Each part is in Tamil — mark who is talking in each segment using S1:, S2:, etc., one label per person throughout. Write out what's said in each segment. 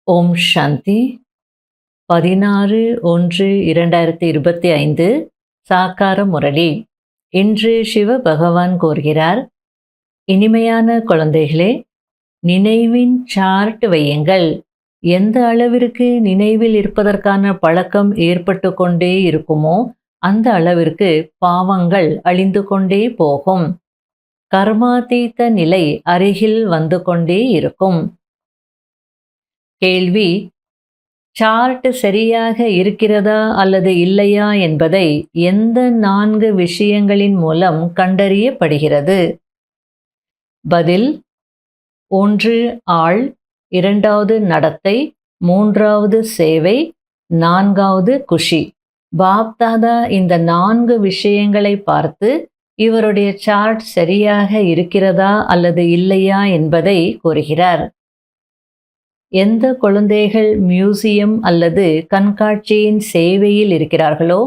S1: ஓம் சாந்தி 16-1-2025 சாக்கார முரளி. இன்று சிவ பகவான் கூறுகிறார், இனிமையான குழந்தைகளே, நினைவின் சார்ட் வையுங்கள். எந்த அளவிற்கு நினைவில் இருப்பதற்கான பழக்கம் ஏற்பட்டு கொண்டே இருக்குமோ அந்த அளவிற்கு பாவங்கள் அழிந்து கொண்டே போகும். கர்மாதீத நிலை அருகில் வந்து கொண்டே இருக்கும். கேள்வி: சார்ட் சரியாக இருக்கிறதா அல்லது இல்லையா என்பதை எந்த 4 விஷயங்களின் மூலம் கண்டறியப்படுகிறது? பதில்: 1 ஆள், 2வது நடத்தை, 3வது சேவை, 4வது குஷி. பாப்தாதா இந்த 4 விஷயங்களை பார்த்து இவருடைய சார்ட் சரியாக இருக்கிறதா அல்லது இல்லையா என்பதை கூறுகிறார். எந்த குழந்தைகள் மியூசியம் அல்லது கண்காட்சியின் சேவையில் இருக்கிறார்களோ,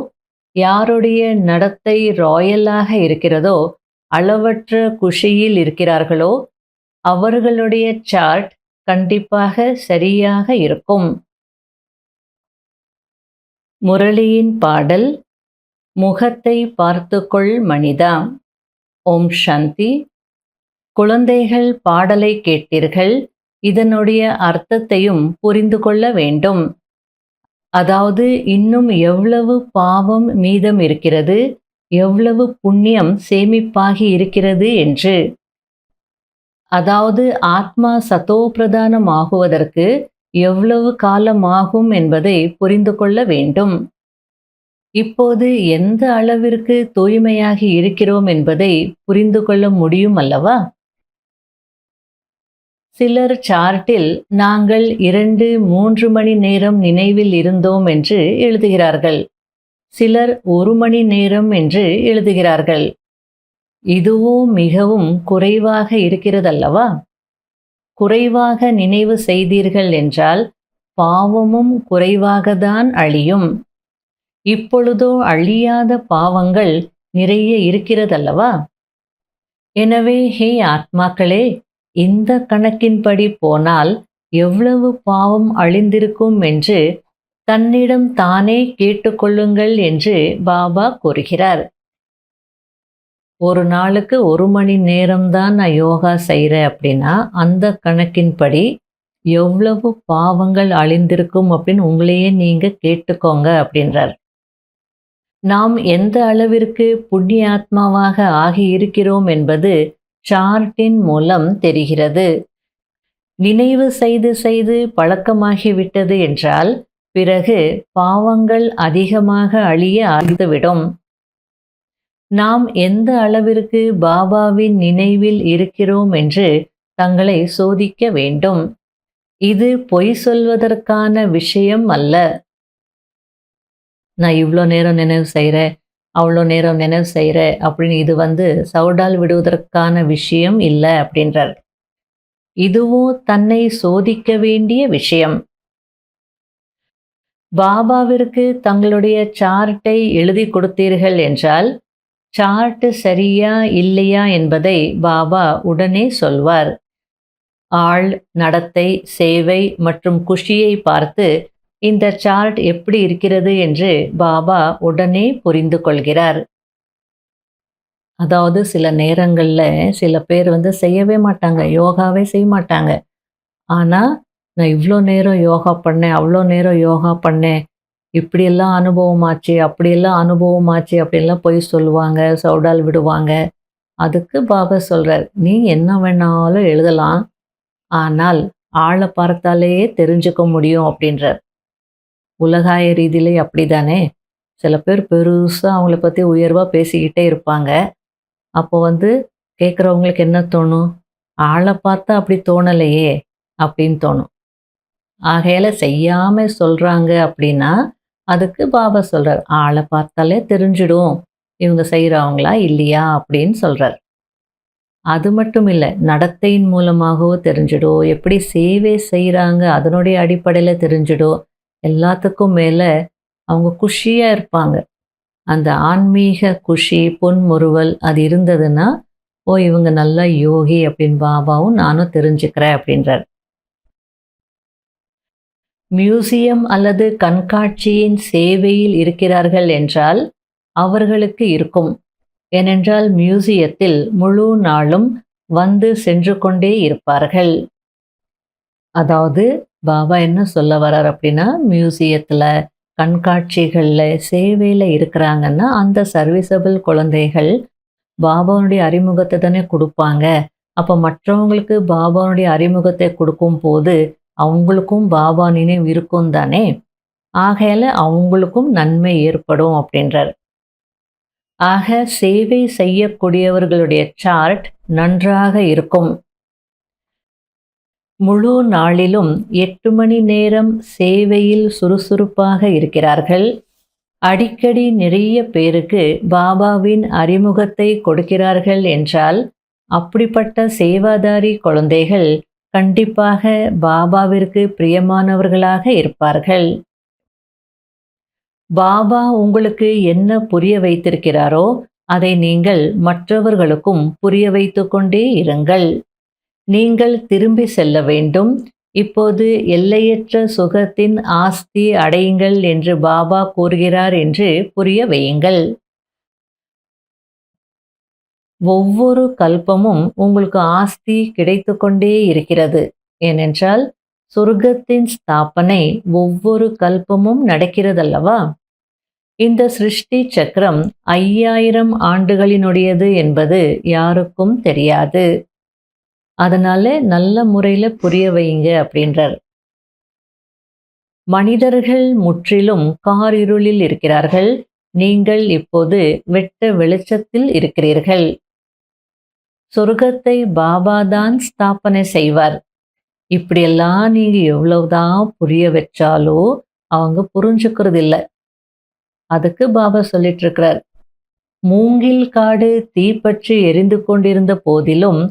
S1: யாருடைய நடத்தை ராயலாக இருக்கிறதோ, அளவற்ற குஷியில் இருக்கிறார்களோ, அவர்களுடைய சார்ட் கண்டிப்பாக சரியாக இருக்கும். முரளியின் பாடல்: முகத்தை பார்த்துக்கொள் மனிதா. ஓம் சாந்தி. குழந்தைகள், பாடலை கேட்டீர்கள். இதனுடைய அர்த்தத்தையும் புரிந்து கொள்ள வேண்டும். அதாவது இன்னும் எவ்வளவு பாவம் மீதம் இருக்கிறது, எவ்வளவு புண்ணியம் சேமிப்பாகி இருக்கிறது என்று. அதாவது ஆத்மா சதோபிரதானம் ஆகுவதற்கு எவ்வளவு காலம் ஆகும் என்பதை புரிந்து கொள்ள வேண்டும். இப்போது எந்த அளவிற்கு தூய்மையாகி இருக்கிறோம் என்பதை புரிந்து கொள்ள முடியும் அல்லவா? சிலர் சார்ட்டில் நாங்கள் 2-3 மணி நேரம் நினைவில் இருந்தோம் என்று எழுதுகிறார்கள். சிலர் 1 மணி நேரம் என்று எழுதுகிறார்கள். இதுவோ மிகவும் குறைவாக இருக்கிறதல்லவா? குறைவாக நினைவு செய்தீர்கள் என்றால் பாவமும் குறைவாகத்தான் அழியும். இப்பொழுதோ அழியாத பாவங்கள் நிறைய இருக்கிறதல்லவா? எனவே ஹே ஆத்மாக்களே, இந்த கணக்கின்படி போனால் எவ்வளவு பாவம் அழிந்திருக்கும் என்று தன்னிடம் தானே கேட்டுக்கொள்ளுங்கள் என்று பாபா கூறுகிறார். ஒரு நாளுக்கு 1 மணி நேரம்தான் நான் யோகா செய்கிறேன் அப்படின்னா அந்த கணக்கின்படி எவ்வளவு பாவங்கள் அழிந்திருக்கும் அப்படின்னு உங்களையே நீங்கள் கேட்டுக்கோங்க அப்படின்றார். நாம் எந்த அளவிற்கு புண்ணிய ஆத்மாவாக ஆகி இருக்கிறோம் என்பது சார்ட்டின் மூலம் தெரிகிறது. நினைவு செய்து செய்து பழக்கமாகிவிட்டது என்றால் பிறகு பாவங்கள் அதிகமாக அழிய ஆரம்பித்துவிடும். நாம் எந்த அளவிற்கு பாபாவின் நினைவில் இருக்கிறோம் என்று தங்களை சோதிக்க வேண்டும். இது பொய் சொல்வதற்கான விஷயம் அல்ல. நான் இவ்வளோ நேரம் நினைவு செய்கிறேன், அவ்வளோ நேரம் நினைவு செய்கிற அப்படின்னு இது சவுடால் விடுவதற்கான விஷயம் இல்லை அப்படின்றார். இதுவோ தன்னை சோதிக்க வேண்டிய விஷயம். பாபாவிற்கு தங்களுடைய சார்ட்டை எழுதி கொடுத்தீர்கள் என்றால் சார்ட் சரியா இல்லையா என்பதை பாபா உடனே சொல்வார். ஆள், நடத்தை, சேவை மற்றும் குஷியை பார்த்து இந்த சார்ட் எப்படி இருக்கிறது என்று பாபா உடனே புரிந்து கொள்கிறார். அதாவது சில நேரங்களில் சில பேர் செய்யவே மாட்டாங்க, யோகாவே செய்ய மாட்டாங்க. ஆனால் நான் இவ்வளோ நேரம் யோகா பண்ணேன், அவ்வளோ நேரம் யோகா பண்ணேன், இப்படியெல்லாம் அனுபவமாச்சு, அப்படியெல்லாம் அனுபவமாச்சு அப்படின்லாம் போய் சொல்லுவாங்க, சவுடால் விடுவாங்க. அதுக்கு பாபா சொல்கிறார், நீ என்ன வேணாலும் எழுதலாம், ஆனால் ஆளை பார்த்தாலே தெரிஞ்சுக்க முடியும் அப்படின்றார். உலகாய ரீதியிலே அப்படி தானே. சில பேர் பெருசாக அவங்கள பற்றி உயர்வாக பேசிக்கிட்டே இருப்பாங்க. அப்போ கேட்குறவங்களுக்கு என்ன தோணும்? ஆளை பார்த்தா அப்படி தோணலையே அப்படின்னு தோணும். ஆகையால் செய்யாமல் சொல்கிறாங்க அப்படின்னா அதுக்கு பாபா சொல்கிறார், ஆளை பார்த்தாலே தெரிஞ்சிடும் இவங்க செய்கிறவங்களா இல்லையா அப்படின்னு சொல்கிறார். அது மட்டும் இல்லை, நடத்தையின் மூலமாகவும் தெரிஞ்சிடும், எப்படி சேவை செய்கிறாங்க அதனுடைய அடிப்படையில் தெரிஞ்சிடும். எல்லாத்துக்கும் மேலே அவங்க குஷியாக இருப்பாங்க. அந்த ஆன்மீக குஷி, பொன்முறுவல் அது இருந்ததுன்னா, ஓ இவங்க நல்லா யோகி அப்படின்னு பாபாவும் நானும் தெரிஞ்சுக்கிறேன் அப்படின்றார். மியூசியம் அல்லது கண்காட்சியின் சேவையில் இருக்கிறார்கள் என்றால் அவர்களுக்கு இருக்கும். ஏனென்றால் மியூசியத்தில் முழு நாளும் வந்து சென்று கொண்டே இருப்பார்கள். அதாவது பாபா என்ன சொல்ல வரார் அப்படின்னா, மியூசியத்துல, கண்காட்சிகள்ல, சேவையில இருக்கிறாங்கன்னா, அந்த சர்வீஸபிள் குழந்தைகள் பாபாவுடைய அறிமுகத்த தானே குடுப்பாங்க. அப்ப மற்றவங்களுக்கு பாபாவுடைய அறிமுகத்தை குடுக்கும்போது, அவங்களுக்கும் பாபா நினைவு இருக்கும் தானே! ஆகையால அவங்களுக்கும் நன்மை ஏற்படும் அப்படின்றார். ஆக சேவை செய்யக்கூடியவர்களுடைய சார்ட் நன்றாக இருக்கும். முழு நாளிலும் 8 மணி நேரம் சேவையில் சுறுசுறுப்பாக இருக்கிறார்கள். அடிக்கடி நிறைய பேருக்கு பாபாவின் அறிமுகத்தை கொடுக்கிறார்கள் என்றால், அப்படிப்பட்ட சேவாதாரி குழந்தைகள் கண்டிப்பாக பாபாவிற்கு பிரியமானவர்களாக இருப்பார்கள். பாபா உங்களுக்கு என்ன புரிய வைத்திருக்கிறாரோ, அதை நீங்கள் மற்றவர்களுக்கும் புரிய வைத்துக் கொண்டே இருங்கள். நீங்கள் திரும்பி செல்ல வேண்டும். இப்போது எல்லையற்ற சுகத்தின் ஆஸ்தி அடையுங்கள் என்று பாபா கூறுகிறார் என்று புரிய வையுங்கள். ஒவ்வொரு கல்பமும் உங்களுக்கு ஆஸ்தி கிடைத்துக் கொண்டே இருக்கிறது. ஏனென்றால் சொர்க்கத்தின் ஸ்தாபனை ஒவ்வொரு கல்பமும் நடக்கிறதல்லவா? இந்த சிருஷ்டி சக்கரம் 5000 ஆண்டுகளினுடையது என்பது யாருக்கும் தெரியாது. அதனால நல்ல முறையில புரிய வையுங்க அப்படின்றார். மனிதர்கள் முற்றிலும் காரிருளில் இருக்கிறார்கள். நீங்கள் இப்போது வெட்ட வெளிச்சத்தில் இருக்கிறீர்கள். சொர்க்கத்தை பாபா தான் ஸ்தாபனை செய்வார். இப்படியெல்லாம் நீங்க எவ்வளவுதான் புரிய வச்சாலோ அவங்க புரிஞ்சுக்கிறது இல்ல. அதுக்கு பாபா சொல்லிட்டு இருக்கிறார். மூங்கில் காடு தீப்பற்றி எரிந்து கொண்டிருந்த போதிலும்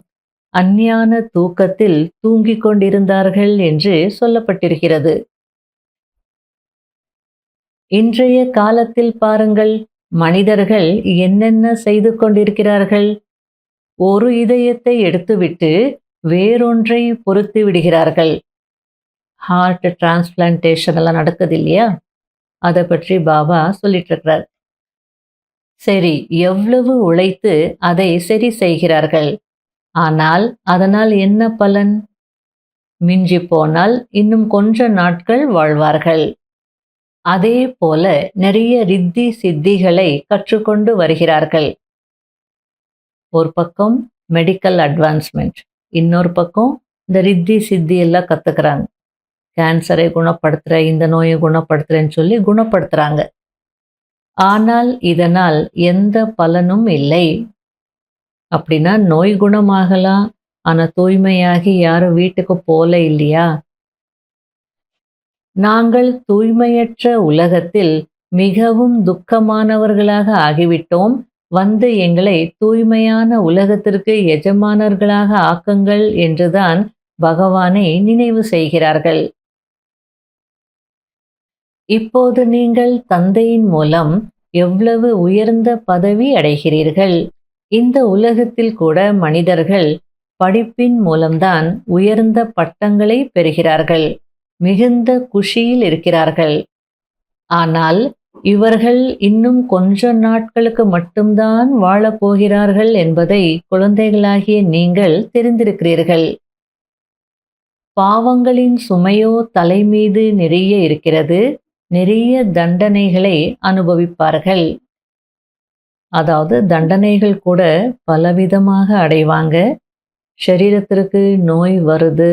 S1: அஞ்ஞான தூக்கத்தில் தூங்கிக் கொண்டிருந்தார்கள் என்று சொல்லப்பட்டிருக்கிறது. இன்றைய காலத்தில் பாருங்கள், மனிதர்கள் என்னென்ன செய்து கொண்டிருக்கிறார்கள். ஒரு இதயத்தை எடுத்துவிட்டு வேறொன்றை பொருத்தி விடுகிறார்கள். ஹார்ட் டிரான்ஸ்பிளான்டேஷன் எல்லாம் நடக்குது இல்லையா? அதை பற்றி பாபா சொல்லிட்டு இருக்கிறார். சரி, எவ்வளவு உழைத்து அதை சரி செய்கிறார்கள். ஆனால் அதனால் என்ன பலன்? மிஞ்சி போனால் இன்னும் கொஞ்ச நாட்கள் வாழ்வார்கள். அதே போல நிறைய ரித்தி சித்திகளை கற்றுக்கொண்டு வருகிறார்கள். ஒரு பக்கம் மெடிக்கல் அட்வான்ஸ்மெண்ட், இன்னொரு பக்கம் இந்த ரித்தி சித்தி எல்லாம் கத்துக்கிறாங்க. கேன்சரை குணப்படுத்துற, இந்த நோயை குணப்படுத்துறேன்னு சொல்லி குணப்படுத்துறாங்க. ஆனால் இதனால் எந்த பலனும் இல்லை. அப்படின்னா நோய் குணமாகலாம், ஆனா தூய்மையாகி யாரும் வீட்டுக்கு போல இல்லையா? நாங்கள் தூய்மையற்ற உலகத்தில் மிகவும் துக்கமானவர்களாக ஆகிவிட்டோம். வந்து எங்களை தூய்மையான உலகத்திற்கு எஜமானர்களாக ஆக்குங்கள் என்றுதான் பகவானை நினைவு செய்கிறார்கள். இப்போது நீங்கள் தந்தையின் மூலம் எவ்வளவு உயர்ந்த பதவி அடைகிறீர்கள். இந்த உலகத்தில் கூட மனிதர்கள் படிப்பின் மூலம்தான் உயர்ந்த பட்டங்களை பெறுகிறார்கள். மிகுந்த குஷியில் இருக்கிறார்கள். ஆனால் இவர்கள் இன்னும் கொஞ்ச நாட்களுக்கு மட்டும்தான் வாழப் போகிறார்கள் என்பதை குழந்தைகளாகிய நீங்கள் தெரிந்திருக்கிறீர்கள். பாவங்களின் சுமையோ தலைமீது நிறைய இருக்கிறது. நிறைய தண்டனைகளை அனுபவிப்பார்கள். அதாவது தண்டனைகள் கூட பலவிதமாக அடைவாங்க. சரீரத்திற்கு நோய் வருது,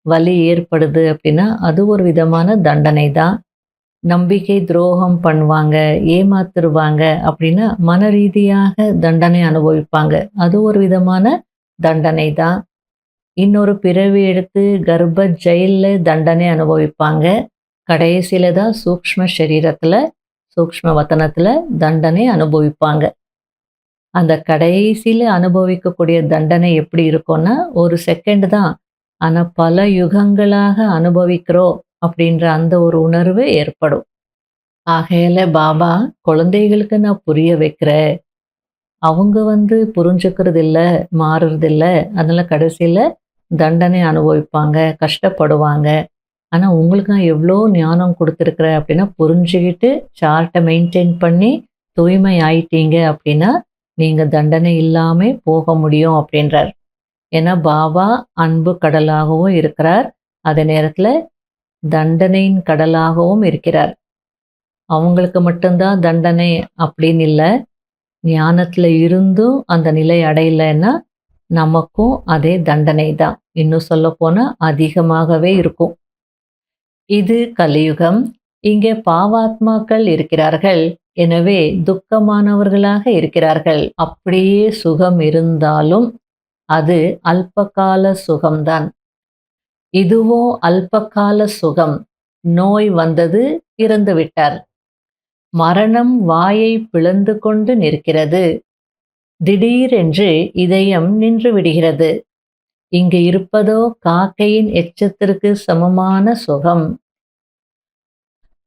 S1: வலி ஏற்படுது அப்படின்னா அது ஒரு விதமான தண்டனை தான். நம்பிக்கை துரோகம் பண்ணுவாங்க, ஏமாத்துருவாங்க அப்படின்னா மன ரீதியாக தண்டனை அனுபவிப்பாங்க. அது ஒரு விதமான தண்டனை தான். இன்னொரு பிறவி எடுத்து கர்ப்ப ஜெயில்ல தண்டனை அனுபவிப்பாங்க. கடைசியில தான் சூக்ஷ்ம சரீரத்துல, சூக்ஷ்ம வதனத்துல தண்டனை அனுபவிப்பாங்க. அந்த கடைசியில அனுபவிக்கக்கூடிய தண்டனை எப்படி இருக்கும்னா ஒரு செகண்ட் தான். ஆனா பல யுகங்களாக அனுபவிக்கிறோம் அப்படின்ற அந்த ஒரு உணர்வு ஏற்படும். ஆகையால பாபா குழந்தைகளுக்கு நான் புரிய வைக்கிறேன். அவங்க புரிஞ்சுக்கிறது இல்ல, மாறுறது இல்ல. அதனால கடைசியில தண்டனை அனுபவிப்பாங்க, கஷ்டப்படுவாங்க. ஆனால் உங்களுக்கு நான் எவ்வளோ ஞானம் கொடுத்துருக்குறேன் அப்படின்னா புரிஞ்சுக்கிட்டு சார்ட்டை மெயின்டைன் பண்ணி தூய்மை ஆயிட்டீங்க அப்படின்னா நீங்கள் தண்டனை இல்லாமல் போக முடியும் அப்படின்றார். ஏன்னா பாபா அன்பு கடலாகவும் இருக்கிறார், அதே நேரத்தில் தண்டனையின் கடலாகவும் இருக்கிறார். அவங்களுக்கு மட்டும்தான் தண்டனை அப்படின்னு இல்லை, ஞானத்தில் இருந்தும் அந்த நிலை அடையலைன்னா நமக்கும் அதே தண்டனை தான். இன்னும் சொல்லப்போனால் அதிகமாகவே இருக்கும். இது கலியுகம். இங்கே பாவாத்மாக்கள் இருக்கிறார்கள், எனவே துக்கமானவர்களாக இருக்கிறார்கள். அப்படியே சுகம் இருந்தாலும் அது அல்பகால சுகம்தான். இதுவோ அல்பகால சுகம். நோய் வந்தது, இறந்து விட்டார். மரணம் வாயை பிளந்து கொண்டு நிற்கிறது. திடீரென்று இதயம் நின்று விடுகிறது. இங்கு இருப்பதோ காக்கையின் எச்சத்திற்கு சமமான சுகம்.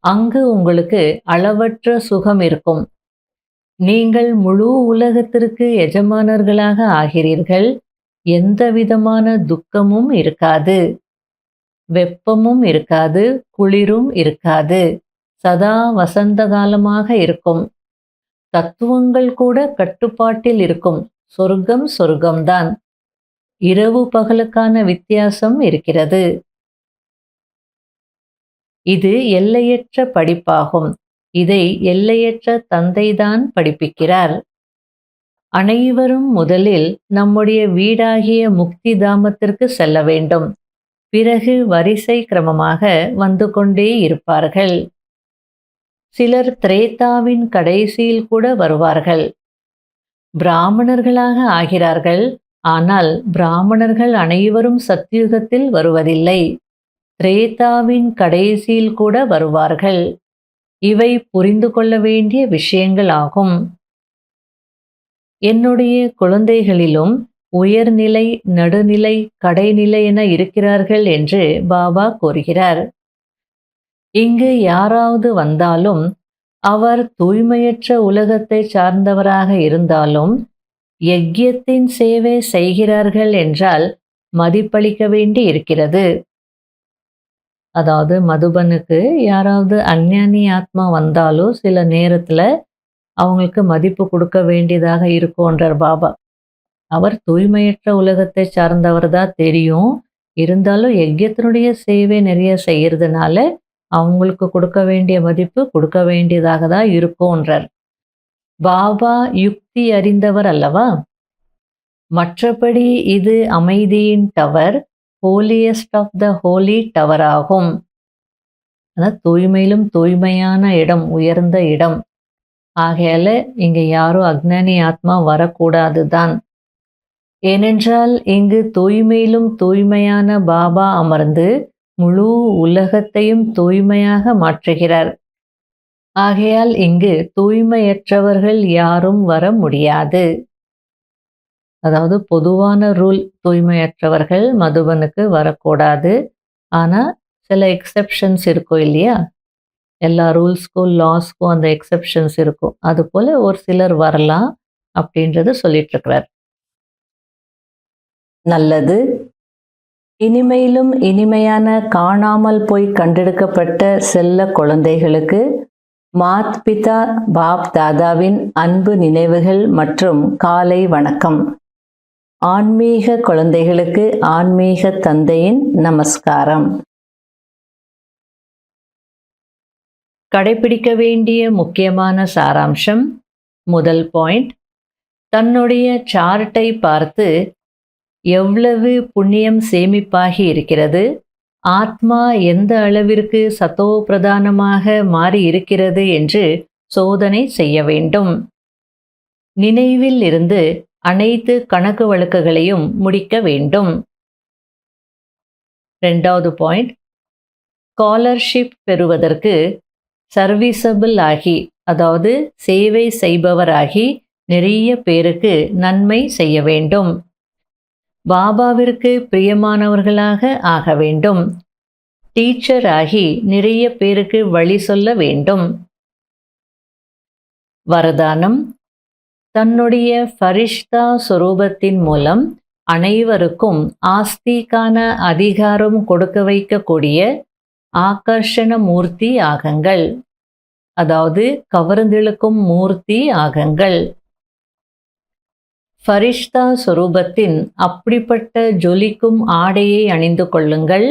S1: அங்கு உங்களுக்கு அளவற்ற சுகம் இருக்கும். நீங்கள் முழு உலகத்திற்கு எஜமானர்களாக ஆகிறீர்கள். எந்த விதமான துக்கமும் இருக்காது, வெப்பமும் இருக்காது, குளிரும் இருக்காது. சதா வசந்த காலமாக இருக்கும். தத்துவங்கள் கூட கட்டுப்பாட்டில் இருக்கும். சொர்க்கம் சொர்க்கம்தான். இரவு பகலுக்கான வித்தியாசம் இருக்கிறது. இது எல்லையற்ற படிப்பாகும். இதை எல்லையற்ற தந்தைதான் படிப்பிக்கிறார். அனைவரும் முதலில் நம்முடைய வீடாகிய முக்தி தாமத்திற்கு செல்ல வேண்டும். பிறகு வரிசை கிரமமாக வந்து கொண்டே இருப்பார்கள். சிலர் திரேதாவின் கடைசியில் கூட வருவார்கள். பிராமணர்களாக ஆகிறார்கள். ஆனால் பிராமணர்கள் அனைவரும் சத்யுகத்தில் வருவதில்லை, திரேதாவின் கடைசியில் கூட வருவார்கள். இவை புரிந்து கொள்ள வேண்டிய விஷயங்கள் ஆகும். என்னுடைய குழந்தைகளிலும் உயர்நிலை, நடுநிலை, கடைநிலை என இருக்கிறார்கள் என்று பாபா கூறுகிறார். இங்கு யாராவது வந்தாலும் அவர் தூய்மையற்ற உலகத்தை சார்ந்தவராக இருந்தாலும் யஜ்யத்தின் சேவை செய்கிறார்கள் என்றால் மதிப்பளிக்க வேண்டி இருக்கிறது. அதாவது மதுபனுக்கு யாராவது அஞ்ஞானி ஆத்மா வந்தாலோ சில நேரத்தில் அவங்களுக்கு மதிப்பு கொடுக்க வேண்டியதாக இருக்கும்ன்றார் பாபா. அவர் தூய்மையற்ற உலகத்தை சார்ந்தவர் தான் தெரியும், இருந்தாலும் யஜ்யத்தினுடைய சேவை நிறைய செய்யறதுனால அவங்களுக்கு கொடுக்க வேண்டிய மதிப்பு கொடுக்க வேண்டியதாக தான் இருக்கும்ன்றார். பாபா யுக்தி அறிந்தவர் அல்லவா? மற்றபடி இது அமைதியின் tower, holiest of the holy tower ஆகும். அதாவது தூய்மையிலும் தூய்மையான இடம், உயர்ந்த இடம். ஆகையால இங்க யாரும் அக்ஞானி ஆத்மா வரக்கூடாது தான். ஏனென்றால் இங்கு தூய்மையிலும் தூய்மையான பாபா அமர்ந்து முழு உலகத்தையும் தூய்மையாக மாற்றுகிறார். ஆகையால் இங்கு தூய்மையற்றவர்கள் யாரும் வர முடியாது. அதாவது பொதுவான ரூல், தூய்மையற்றவர்கள் மதுபனுக்கு வரக்கூடாது. ஆனால் சில எக்ஸெப்ஷன்ஸ் இருக்கும் இல்லையா? எல்லா ரூல்ஸ்க்கும் லாஸ்க்கும் அந்த எக்ஸெப்ஷன்ஸ் இருக்கும். அதுபோல் ஒரு சிலர் வரலாம் அப்படின்றது சொல்லிட்டு இருக்கிறார். நல்லது. இனிமையிலும் இனிமையான காணாமல் போய் கண்டெடுக்கப்பட்ட செல்ல குழந்தைகளுக்கு மாத் பிதா பாப் தாதாவின் அன்பு நினைவுகள் மற்றும் காலை வணக்கம். ஆன்மீக குழந்தைகளுக்கு ஆன்மீக தந்தையின் நமஸ்காரம். கடைபிடிக்க வேண்டிய முக்கியமான சாராம்சம். முதல் பாயிண்ட், தன்னுடைய சார்ட்டை பார்த்து எவ்வளவு புண்ணியம் சேமிப்பாகி இருக்கிறது, ஆத்மா எந்த அளவிற்கு சத்தோ பிரதானமாக மாறி இருக்கிறது என்று சோதனை செய்ய வேண்டும். நினைவில் இருந்து அனைத்து கணக்கு வழக்குகளையும் முடிக்க வேண்டும். ரெண்டாவது பாயிண்ட், ஸ்காலர்ஷிப் பெறுவதற்கு சர்வீசபிள் ஆகி, அதாவது சேவை செய்பவராகி நிறைய பேருக்கு நன்மை செய்ய வேண்டும். பாபாவிற்கு பிரியமானவர்களாக ஆக வேண்டும். டீச்சர் ஆகி நிறைய பேருக்கு வழி சொல்ல வேண்டும். வரதானம், தன்னுடைய ஃபரிஷ்தா சொரூபத்தின் மூலம் அனைவருக்கும் ஆஸ்திகான அதிகாரம் கொடுக்க வைக்கக்கூடிய ஆகர்ஷண மூர்த்தி ஆகுங்கள். அதாவது கவர்ந்திழுக்கும் மூர்த்தி ஆகுங்கள். ஃபரிஷ்தா சொரூபத்தின் அப்படிப்பட்ட ஜொலிக்கும் ஆடையை அணிந்து கொள்ளுங்கள்.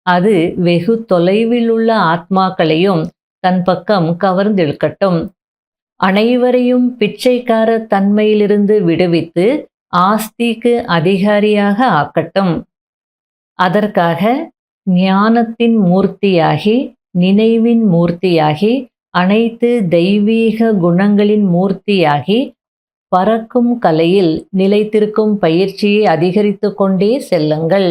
S1: அது வெகு தொலைவில் உள்ள ஆத்மாக்களையும் தன் பக்கம் கவர்ந்திழுக்கட்டும். அனைவரையும் பிச்சைக்கார தன்மையிலிருந்து விடுவித்து ஆஸ்திக்கு அதிகாரியாக ஆக்கட்டும். அதற்காக ஞானத்தின் மூர்த்தியாகி, நினைவின் மூர்த்தியாகி, அனைத்து தெய்வீக குணங்களின் மூர்த்தியாகி, பறக்கும் கலையில் நிலைத்திருக்கும் பயிற்சியை அதிகரித்து கொண்டே செல்லுங்கள்.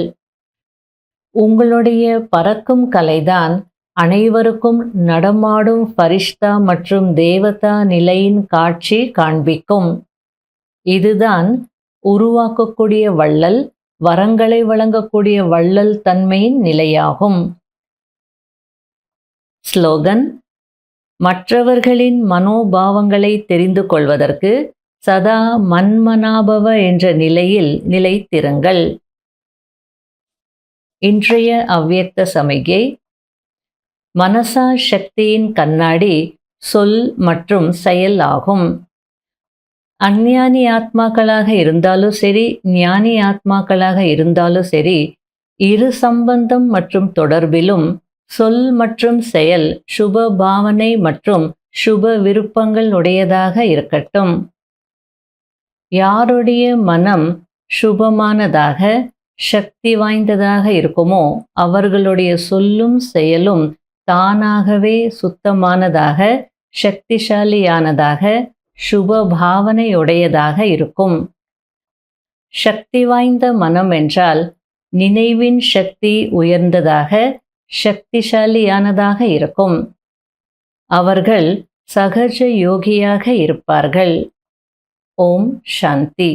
S1: உங்களுடைய பறக்கும் கலைதான் அனைவருக்கும் நடமாடும் ஃபரிஷ்தா மற்றும் தேவதா நிலையின் காட்சி காண்பிக்கும். இதுதான் உருவாக்கக்கூடிய வள்ளல், வரங்களை வழங்கக்கூடிய வள்ளல் தன்மையின் நிலையாகும். ஸ்லோகன்: மற்றவர்களின் மனோபாவங்களை தெரிந்து கொள்வதற்கு சதா மன்மனாபவ என்ற நிலையில் நிலைத்திருங்கள். இன்றைய அவ்யக்த சமிகை: மனசா சக்தியின் கண்ணாடி சொல் மற்றும் செயல் ஆகும். அஞ்ஞானி ஆத்மாக்களாக இருந்தாலும் சரி, ஞானி ஆத்மாக்களாக இருந்தாலும் சரி, இரு சம்பந்தம் மற்றும் தொடர்பிலும் சொல் மற்றும் செயல் சுப பாவனை மற்றும் சுப விருப்பங்கள் உடையதாக இருக்கட்டும். யாருடைய மனம் சுபமானதாக, சக்தி வாய்ந்ததாக இருக்குமோ அவர்களுடைய சொல்லும் செயலும் தானாகவே சுத்தமானதாக, சக்திசாலியானதாக, சுப பாவனையுடையதாக இருக்கும். சக்தி வாய்ந்த மனம் என்றால் நினைவின் சக்தி உயர்ந்ததாக, சக்திசாலியானதாக இருக்கும். அவர்கள் சகஜ யோகியாக இருப்பார்கள். ஓம் சாந்தி.